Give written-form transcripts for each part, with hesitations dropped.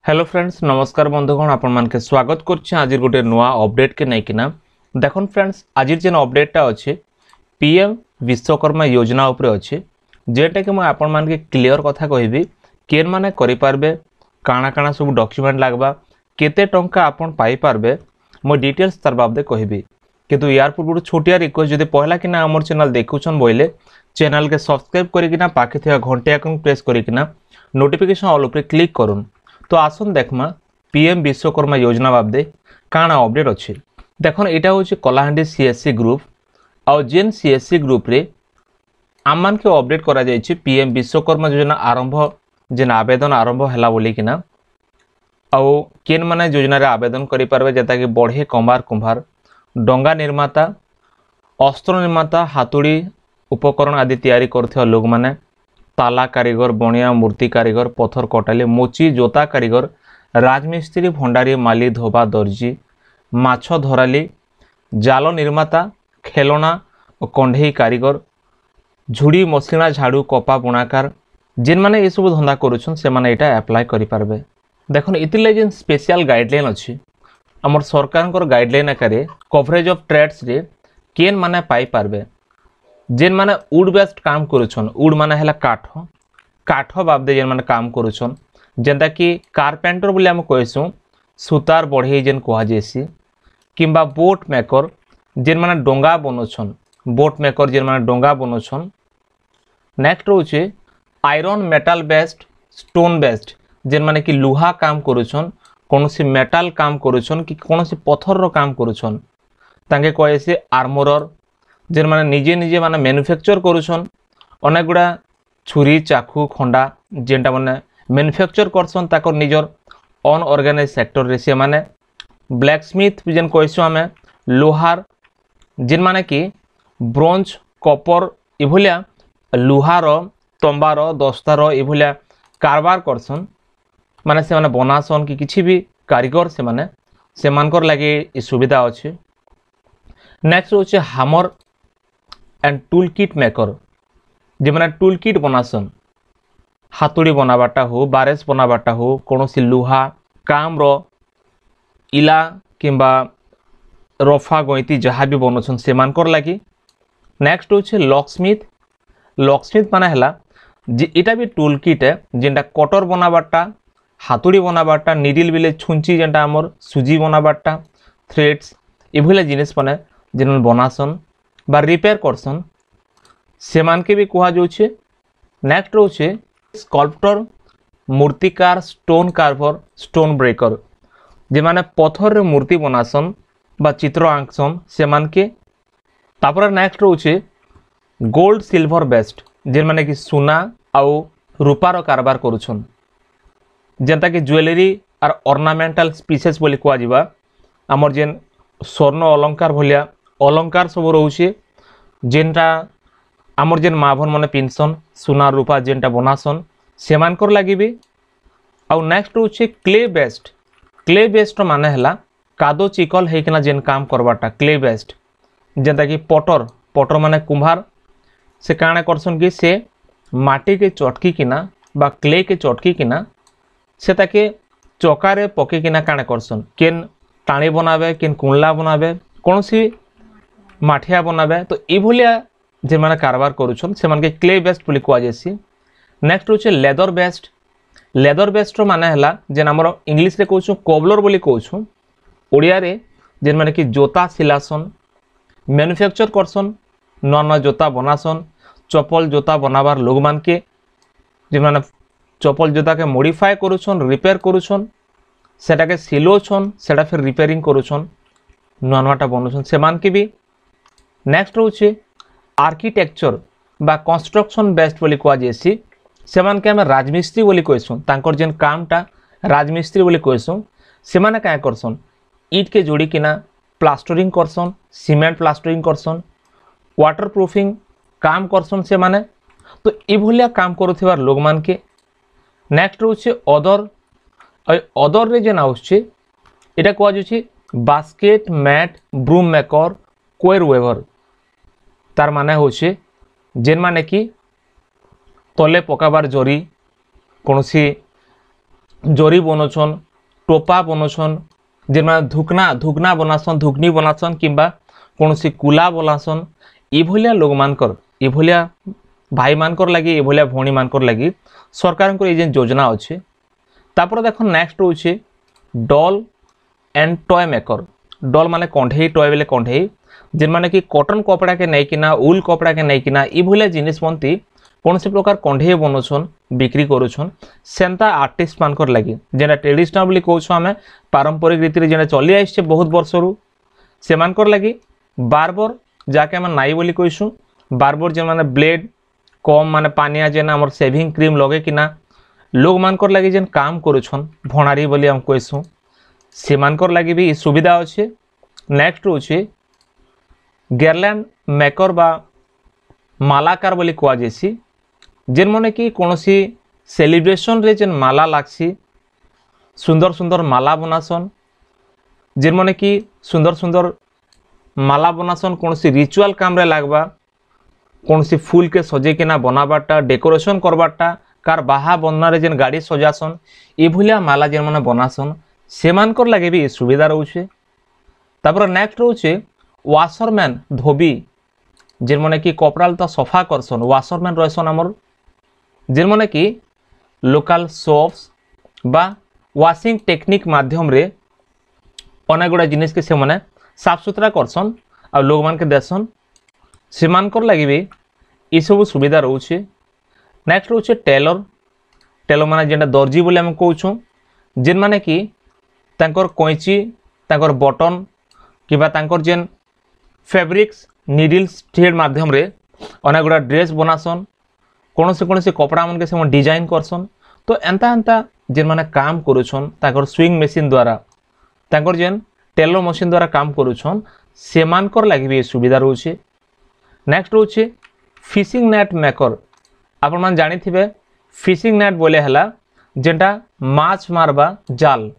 Hello friends नमस्कार बंधुगण आपण मानके स्वागत करछि आज गोटे नुआ अपडेट के नहीं किना देखन फ्रेंड्स आज जेन अपडेटटा अच्छे पीएम विश्वकर्मा योजना उपरे अच्छे जेटा कि मैं आपण मानके क्लियर कथा कहबी केन माने करि पारबे काना काना सब डॉक्यूमेंट लागबा केते टंका आपण पाई पारबे मो डिटेल्स तार बाबदे कहबी किंतु यार पूर्व छोटिया रिक्वेस्ट जदि पहला कि हमर चैनल देखुछन बोइले चैनल के सब्सक्राइब करिकिना पाखे थिया घंटे आइकन प्रेस करिकिना नोटिफिकेशन ऑल उपरे क्लिक करूँ। तो आसन देखमा पीएम विश्वकर्मा योजना बाबदे काना अपडेट अच्छे देखन यहाँ हूँ कलाहांडी सीएससी ग्रुप आउ जेन सीएससी ग्रुप रे आम मान के अपडेट करा जायछि पीएम विश्वकर्मा योजना आरंभ जेन आवेदन आरंभ हैला बोलिकिना आउ केन माने योजना रे आवेदन करि पारबे जेता कि बढ़े कंबार कुंभार डंगा निर्माता अस्त्र निर्माता हातुड़ी उपकरण आदि तैयारी करथिया लोग माने ताला कारीगर बणिया मूर्ति कारीगर पत्थर कटाली मोची जोता कारीगर राजमिस्त्री भंडारी माली धोबा दर्जी माछ धराली जाल निर्माता खेलना और कंढे कारीगर झुड़ी मसिणा झाड़ू कपा बुणाकार जेन माने ये सब धंदा करुछन से माने एटा अप्लाई करि पारबे देखन इतिले जेन स्पेशल गाइडलाइन अछि हमर सरकार गाइडलाइन आकारे कवरेज ऑफ ट्रेड्स रे केन माने पाई पारबे जेन माने वुड बेस्ड काम करुछन वुड माने हैला काठ बाबदे जेन माने काम करुछन जेंता कि कारपेंटर बोले हम कहसु सुतार बढ़ई जेन कहा जेसी किंबा बोट मेकर जेन माने डोंगा बनोछन बोट मेकर जेन माने डोंगा बनोछन नेक्स्ट होचे iron metal based stone based जेन माने कि लुहा काम करुछन कोनोसी मेटल काम करुछन कि कोनोसी पत्थर रो काम करुछन तांगे कहसे आर्मोरर जेन माने निजे निजे माने मैन्युफैक्चर करुछन अनेक गुड़ा छुरी चाकू खंडा जेनटा माने मैन्युफैक्चर करसन ताकर निजर अनऑर्गेनाइज सेक्टर रे से माने ब्लैक स्मिथ जेन कहसु आमे लोहार जेन माने कि ब्रोंज कपर इभलिया लुहार तंबार दस्तार इभलिया कारबार करसन माने से माने बनासन कि किछि भी कारीगर से माने से मानकर लागे सुविधा अछि। नेक्स्ट होचे hammer and tool kit maker जे माने टूल किट बनासन हातुड़ी बनाबाटा हो बारेस बनाबाटा हो कौनसी लुहा काम रो इला किंबा रफा गईती जहाँ भी बनोछन से मानकर लगी। नेक्स्ट होचे लॉकस्मिथ माने हला जे इटा भी टूल किट है जेनटा कटर बनाबाटा हातुड़ी बनाबाटा निडिल बिले छुंची जेनटा हमर सुजी बनाबाटा थ्रेड्स इभले जिनिस माने जेन बनासन बा रिपेयर करसन से मान के भी कहा जाउछे। नेक्स्ट रोचे स्कल्पटर मूर्तिकार स्टोन कार्वर स्टोन ब्रेकर जे माने पत्थर रे मूर्ति बनासन बा चित्र आंकसन से मान के तापर नेक्स्ट रोचे गोल्ड सिल्वर बेस्ट जे माने कि सोना आउ रूपार कारबार करुछन जेंता कि ज्वेलरी आर ऑर्नामेंटल स्पीसीज बोली कहा जिबा हमर जेन स्वर्ण अलंकार भलिया अलंकार सब रोचे जेनटा आमर जेन माभन माने पिनसन सोना रूपा जेनटा बनासन से मानकर लागिबे। आउ नेक्स्ट होचे क्ले बेस्ड माने हला कादो चिकल हेकिना जेन काम करबाटा क्ले बेस्ड जेंता कि पटर माने कुम्हार से काणे करसन कि से माटी के चटकी किना बा क्ले के चटकी किना से ताके चकारे पके किना काणे करसन केन टाणी बनाबे केन कुंडला बनाबे कोनसी माठिया बनाबे तो इभलिया जे माने कारबार करुछन से माने क्ले बेस्ड बोली कहा जायसी। नेक्स्ट होचे लेदर बेस्ड माने हला जेन हमर इंग्लिश रे कहउछु कोबलर बोली कहउछु ओडिया रे जेन माने कि जोता सिलासन मैन्युफैक्चर करसन नवा नवा जोता बनासन चप्पल जोता बनाबार लोग मान के जे माने चप्पल जोता के मॉडिफाई करुछन रिपेयर करुछन सेटा के सिलोछन सेटा फिर रिपेयरिंग करुछन नवा नवाटा बनउछन से मान के भी। नेक्स्ट होचे आर्किटेक्चर बा कंस्ट्रक्शन बेस्ड बोली कहा जायसी से मान के हम राजमिस्त्री बोली कहसु तांकर जेन कामटा राजमिस्त्री बोली कहसु से माने काय करसन ईट के जोड़ी किना प्लास्टरिंग करसन सीमेंट प्लास्टरिंग करसन वाटर प्रूफिंग काम करसन से माने तो इभलिया काम करुथिबार लोग मान के। नेक्स्ट होचे अदर रे जेन आउछे एटा कहा जायछि बास्केट मैट ब्रूम मेकर कोयर वेवर तार माने होचे जेन माने कि तले पकाबार जरी कौनसी जरी बनाउछन टोपा बनाउछन जेनମାନେ धुकना बनासन धुकनी बनासन किंबा कौनसी कुला बनासन इभलिया लोक मानकर इभलिया भाई मानकर लगी इभलिया भौणी मानकर लगी सरकार को ये योजना अच्छे। तापर देख नेक्स्ट रोचे doll and toy maker. Doll माने कंढे टॉय बेले कंढे जेन माने कि कॉटन कपड़ा के नैकिना उल कपड़ा के नैकिना इभलिया जिनिस बनती कौन से प्रकार कंढे बनाउछन बिक्री करूछन सेंता आर्टिस्ट मानकर लगी जेना ट्रेडिशनल बोली कहूँ आम पारंपरिक रीति जेना चली आइछे बहुत वर्षरू से मानकर लगी बार्बर जाके आम नाई बोली कहूँ बार्बर जेन माने ब्लेड कम माने पानिया जेन आमर सेविंग क्रीम लगे किना लोग मानकर लगी जेन काम करूछन भणारी बोली हम कहूँ से मानकर लगी भी सुविधा अच्छे। नेक्स्ट रोचे गेरलैंड मेकर बा मालाकार बोली कह जासी जेन माने कि कौनसी सेलिब्रेशन रे जेन माला लागसी सुंदर सुंदर माला बनासन जेन माने कि सुंदर सुंदर माला बनासन कौनसी रिचुअल काम रे लागबा कौनसी फूल के सजे किना बनाबाटा डेकोरेशन करबाटा कार बाहा बन्ना रे जेन गाड़ी सजासन इभलिया माला जेन माने बनासन से मानकर लगे भी सुविधा रोचे। तापर नेक्स्ट रोचे वाशरमैन धोबी जेन माने कि कपड़ा तो सफा करसन वाशरमैन रहसन आमर जेन माने कि लोकल शॉप्स बा वाशिंग टेक्निक माध्यम रे अनेक गुड़ा जिनिस के से माने साफ सुथरा करसन आ लोग मान के देसन से मानकर लगी भी ये सब सुविधा रोचे। नेक्स्ट रोचे टेलर टेलर माने जेनटा दर्जी बोले हम कहूँ जेन माने कि तांकर कैंची तांकर बटन किबा तांकर जेन फैब्रिक्स निडल्स थ्रेड माध्यम रे अनेक गुड़ा ड्रेस बनासन कौन से कपड़ा मन के से डिजाइन करसन तो एंता एंता जेन माने काम करूछन ताकर स्विंग मशीन द्वारा ताकर जेन टेलर मशीन द्वारा काम करूछन से मानकर लगी भी सुविधा रोचे। नेक्स्ट रोचे फिशिंग नेट मेकर आपण मान जानी थिबे फिशिंग नेट बोले हला जेनटा माछ मारबा जाल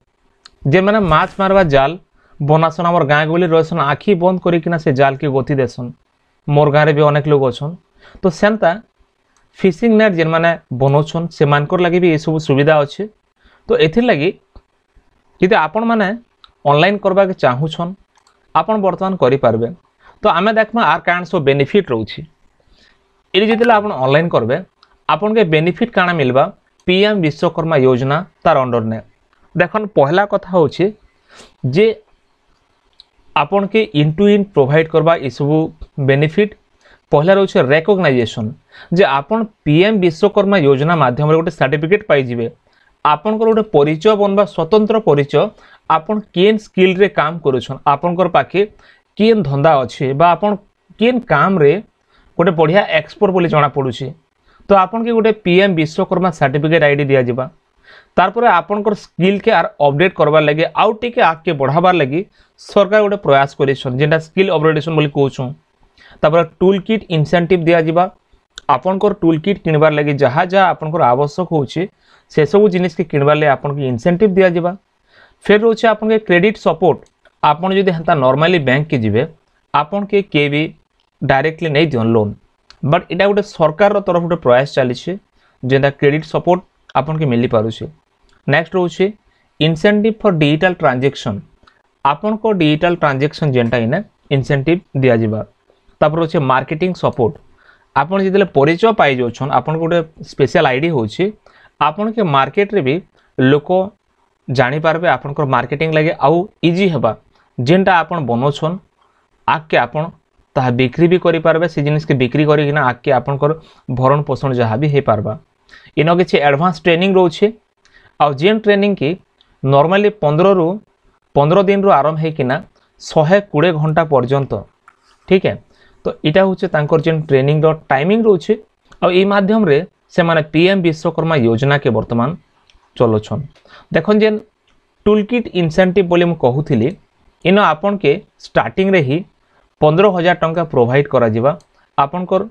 जेन माने माछ मारबा जाल बनासन हमर गाँ गली रहसन आखि बंद करिकिना से जाल के गति देसन मोर गाँव भी अनेक लोग अच्छन तो सेंता फिशिंग नेट जेन माने बनाउछन से मानकर लगी भी ये सब सुविधा अच्छे। तो एथिर लगी यदि आपण माने ऑनलाइन करबा के चाहूछन आपण वर्तमान करि पारबे। तो आमे देखमा आर कान सब बेनिफिट रहउछि एली जदिला आपण ऑनलाइन करबे आपण के बेनिफिट काना मिलबा पीएम विश्वकर्मा योजना तार अंडर ने देखन पहला कथा होछि जे आपण के इन टू इन प्रोवाइड करबा ये सब बेनिफिट पहला रोचे रेकग्नाइजेशन जे आपण पीएम विश्वकर्मा योजना माध्यम रे गोटे सर्टिफिकेट पाई जिवे आपण को गोटे परिचय बनबा स्वतंत्र परिचय आपण केन स्किल रे काम करूछन आपण कर पाखे केन धंदा अच्छे बा आपण केन काम रे गोटे बढ़िया एक्सपर्ट बोली जना पड़ुछि तो आपण के गोटे पीएम विश्वकर्मा सर्टिफिकेट आईडी दिया जिबा तारपर आपनकर स्किल के आर अपडेट करबार लगे आउ टिके आगे बढ़ाबार लगी सरकार गोटे प्रयास करिसन जेंटा स्किल अपग्रेडेशन बोली कहूँ। तापर टूल किट इंसेंटिव दिया जिबा आपनकर टूल किट किनबार लगे जहाँ जहाँ आपनकर आवश्यक होछि से सब जिनिस के किनबार लगे आपन के इंसेंटिव दिया जिबा। फिर रोचे आपन के क्रेडिट सपोर्ट आपन जदि हेंता नॉर्मली बैंक के जिबे आपन के भी डायरेक्टली नहीं दियन लोन बट इटा गोटे सरकार तरफ गोटे प्रयास चली जेंटा क्रेडिट सपोर्ट आपन के मिली पारुछे। नेक्स्ट रोचे इंसेंटिव फॉर डिजिटल ट्रांजेक्शन आपन को डिजिटल ट्रांजेक्शन जेंटा इने इंसेंटिव दिया जिबा। तापर रोचे मार्केटिंग सपोर्ट आपन जितले परिचय पाई जाउछन आपन गोटे स्पेशल आईडी होछि आपन के मार्केट रे भी लोक जानी पारबे आपन को मार्केटिंग लगे आउ इजी हेबा जेंटा आपन बनाउछन आके आपन ता बिक्री भी करि पारबे से जिनिस के बिक्री करी ना आके आपन को भरण पोषण जहाँ भी हे पारबा। इन किसी एडवांस ट्रेनिंग रोचे आ जेन ट्रेनिंग की नॉर्मली 15 दिन रो आरंभ है किना 120 घंटा पर्यंत ठीक है। तो इटा होचे तांकर जेन ट्रेनिंग रो टाइमिंग रोचे आ ई माध्यम रे से माने पीएम विश्वकर्मा योजना के वर्तमान चलोछन। देखन जेन टूल किट इंसेंटिव बोली मु कहूथिली इन आपन के स्टार्टिंग रे ही 15,000 टंका प्रोवाइड करा जिबा आपनकर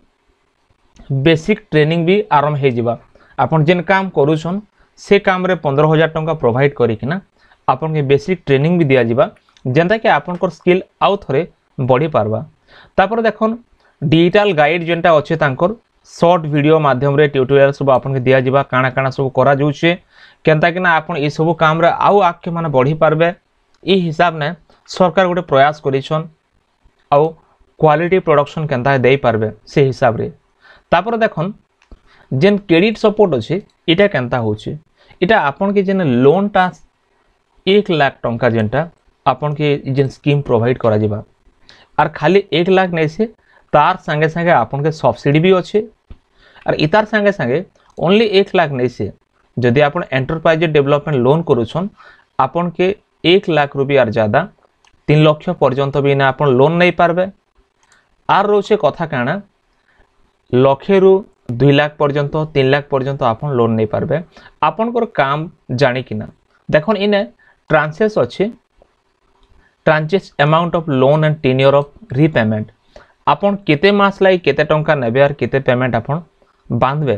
बेसिक ट्रेनिंग भी आरंभ हो जिबा आपन जेन काम करूछन से काम रे 15,000 टंका प्रोवाइड करिकिना आपन के बेसिक ट्रेनिंग भी दिया जिबा जेंता कि आपनकर स्किल आउ थरे बढ़ी पारबा। तापर देखन डिजिटल गाइड जेंटा अच्छे तांकर शॉर्ट वीडियो माध्यम रे ट्यूटोरियल सब आपन के दिया जिबा काना काना सब करा जाउछे केनता कि ना आपन ई सब काम रे आउ आके माने बढ़ी पारबे ई हिसाब ने सरकार गोटे प्रयास करिछन आउ क्वालिटी प्रोडक्शन केनता दे पारबे से हिसाब रे। तापर देखन जेन क्रेडिट सपोर्ट अछि इटा केनता होछि इटा आपन के जेन लोन टा 1 लाख टंका जेनटा आपन के जेन स्कीम प्रोवाइड करा जिबा आर खाली 1 लाख नै से तार संगे संगे आपन के सब्सिडी भी अच्छे और इतार संगे संगे ओनली 1 लाख नहीं से जदि आपन एंटरप्राइज डेवलपमेंट लोन करूछन आपन के 1 लाख रुपया आर ज्यादा 3 लाख पर्यंत भी ना आपन लोन नहीं पारबे। आर रोचे कथा काना लक्षे रु 2 लाख पर्यंत 3 लाख पर्यंत आपन लोन नहीं पारबे आपन को काम जानी किना देखन इने ट्रांसेस अच्छे tranches amount of loan and tenure of repayment आपन केते मास लाई केते टंका नेबे और केते पेमेंट आपन बांधबे।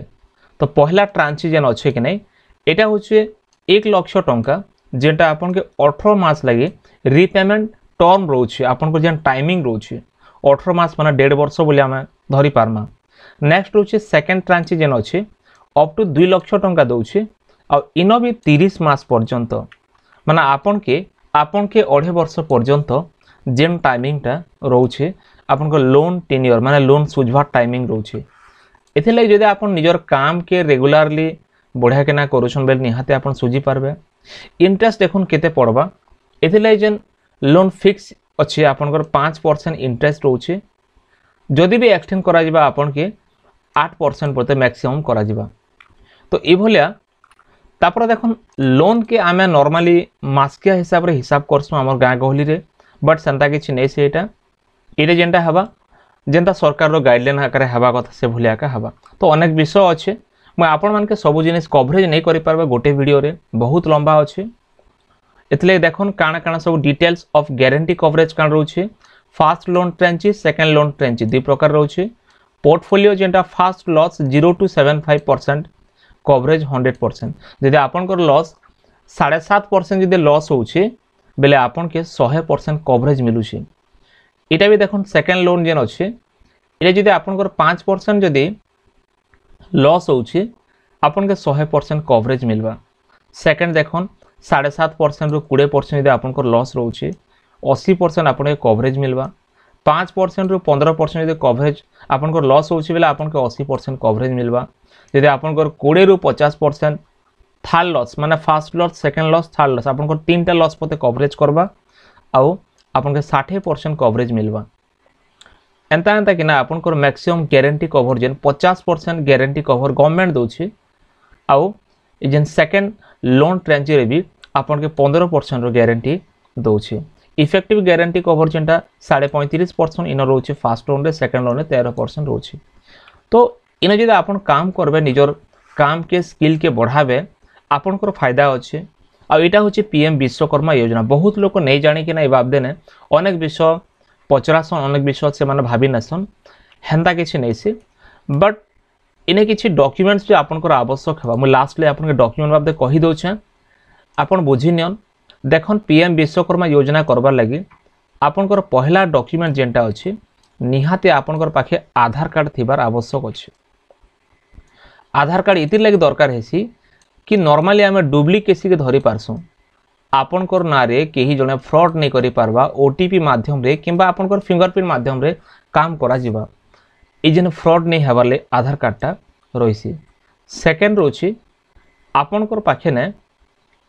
तो पहला ट्रांची जेन अच्छे कि नहीं एटा होचे 1 लाख टंका जेटा आपन के 18 मास लगे रीपेमेंट टर्म रोचे आपन को जेन टाइमिंग रोचे 18 मास माने 1.5 वर्ष बोले आमे धरी पारमा। नेक्स्ट रोचे सेकंड ट्रांची जेन अच्छे अप टू 2 लाख टंका दोचे आ इनो भी 30 मास पर्यंत माने आपन के 2.5 वर्ष पर्यंत जेन टाइमिंग टा रोचे आपन को लोन टेन्योर माने लोन सुझवा टाइमिंग रोचे एथे लगे जदि आपन निजर काम के रेगुलरली बढ़िया के ना करूछन बेल निहाते आपन सुझी पारबे। इंटरेस्ट देखुन केते पड़बा एथे लगे जेन लोन फिक्स अच्छे आपन को 5% इंटरेस्ट रोचे जदि भी एक्सटेंड करा जिबा आपन के 8% परते मैक्सिमम करा जिबा। तो ए भलिया तापर देखुन लोन के आमे नॉर्मली मासकिया हिसाब रे हिसाब करसु हमर गाँ गहली रे बट सेंता किछि नै से एटा इरे जेनटा हवा जेनता सरकार रो गाइडलाइन आकार हवा कथा से भलिया का हवा। तो अनेक विषय अच्छे मैं आपण मान के सब जिनिस कवरेज नहीं करि पारबे गोटे वीडियो रे बहुत लंबा अच्छे एतले देखन काना काना सब डिटेल्स ऑफ गारंटी कवरेज कान रहउछे first loan tranche second loan tranche दु प्रकार रहउछे पोर्टफोलियो जेनटा फर्स्ट लॉस 0 to 75% कवरेज 100% जदि आपन को लॉस 7.5% जदि लॉस होउछे बेले आपन के 100% कवरेज मिलुछे। इटा भी देखो सेकेंड लोन जेन अच्छे ये जदि आपनकर 5% जदि लॉस होउछे आपन के 100% कवरेज मिलवा। सेकेंड देखन 7.5% रु 20% जदि आपनकर लॉस रोचे 80% आपन के कवरेज मिलवा। 5% रु 15% जदि कवरेज आपनकर लॉस होउछे बेले आपन के 80% कवरेज मिलवा। जदि आपनकर 20 रु 50% थर्ड लॉस माने first loss second loss third loss आपनकर 3टा लॉस पते कवरेज करबा आउ आपन के 60% कवरेज मिलवा। एंता एंता कि ना आपन को मैक्सिमम गारंटी कवर जेन 50% गारंटी कवर गवर्नमेंट दोछि आउ जेन सेकंड लोन ट्रेंची रे भी आपन के 15% रो गारंटी दोछि। इफेक्टिव गारंटी कवर जेनटा 35.5% इन रोछि फर्स्ट लोन रे सेकंड लोन रे 13% रोछि। तो इन जदि आपन काम करबे निजर काम के स्किल के बढ़ाबे आपन को फायदा अछि। आ एटा होछि पीएम विश्वकर्मा योजना बहुत लोक नहीं जानी कि ना ए बाबदे ने अनेक विषय पचरासन अनेक विषय से माने भाबी नसन हेंता किछि नहीं से बट इने किछि डॉक्यूमेंट्स भी आपन को आवश्यक हेबा। मु लास्ट ले आपन के डॉक्यूमेंट बाबदे कहि दउ छै आपन बुझि नियन। देखन पीएम विश्वकर्मा योजना करबार लागि आपन को पहला डॉक्यूमेंट जेंटा अछि निहाते आपन को पाखे आधार कार्ड थिबार आवश्यक अछि। आधार कार्ड इति लागि दरकार हेसी कि नॉर्मली आमे डुप्लीकेसी के धरी पारसु आपन को नारे केही जने फ्रॉड नहीं करि पारबा ओटीपी माध्यम रे किंबा आपन को फिंगरप्रिंट माध्यम रे काम करा जिबा ए जने फ्रॉड नहीं हबाले आधार कार्ड टा रहिसी। सेकंड रोछि आपन को पाखे ने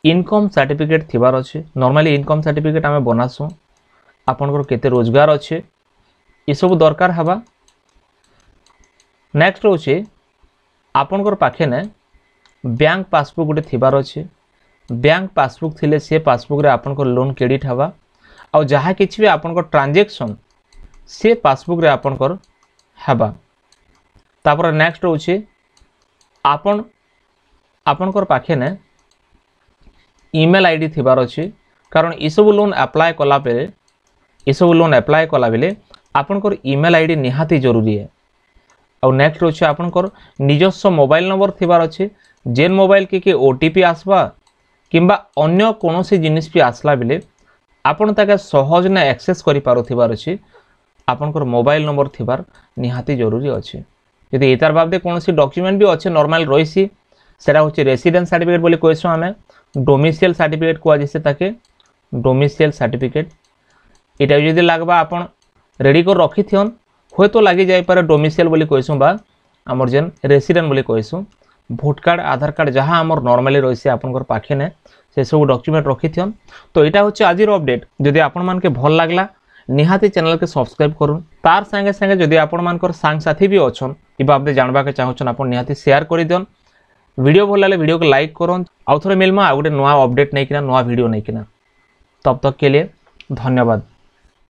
इनकम सर्टिफिकेट थिबार अछि। नॉर्मली इनकम सर्टिफिकेट आमे बनासु आपन को केते रोजगार अछि ए सब दरकार हबा। नेक्स्ट रोछि आपन को पाखे ने बैंक पासबुक गोटे थिबार अछि। बैंक पासबुक थिले से पासबुक रे आपन को लोन क्रेडिट हवा और जहाँ किछि भी आपन को ट्रांजैक्शन से पासबुक रे आपन को हवा। तापर नेक्स्ट होछि आपन आपन को पाखे ने ईमेल आईडी थिबार अछि कारण ई सब लोन अप्लाई कला बेले आपन को ईमेल आईडी निहाती जरूरी है। और नेक्स्ट होछि आपन को निजस्व मोबाइल नंबर थिबार अछि जेन मोबाइल के ओटीपी आसबा किंबा अन्य कोनोसी जिनिस भी आसला बेले आपन ताके सहज ने एक्सेस करि पारुथिबार अछि आपन को मोबाइल नंबर थिबार निहाती जरूरी अछि। যদি এটার বাদে কোনসি ডকুমেন্ট भी আছে নরমাল রইছি সেটা হচ্ছে রেসিডেন্স সার্টিফিকেট বলে কইছো আমি ডোমিসাইল সার্টিফিকেট কোয়া যাইছে তাকে ডোমিসাইল সার্টিফিকেট এটা যদি লাগবা আপন রেডি করে রখি থিয়ন হয়তো লাগি যাই পারে ডোমিসাইল বলে কইছো বা আমর যেন রেসিডেন্ট বলে কইছো ভোট কার্ড আধার কার্ড যাহা আমর নরমালি রইছে আপনकर পাখে নে সে সব ডকুমেন্ট রখি থিয়ন তো এটা হচ্ছে আজির আপডেট যদি আপন মানকে ভাল লাগলা নিহাতি চ্যানেল के सब्सक्राइब করুন তার संगे संगे যদি আপন মানकर सांग साथी भी অছন ই বাবদে জানবা কে চাহছন আপন নিহাতি শেয়ার করি দিয়ন वीडियो भल लगे वीडियो को लाइक करन आउ थोड़े मिलमा आ गोटे नुआ अपडेट नहीं किना नुआ वीडियो नहीं किना तब तक के लिए धन्यवाद।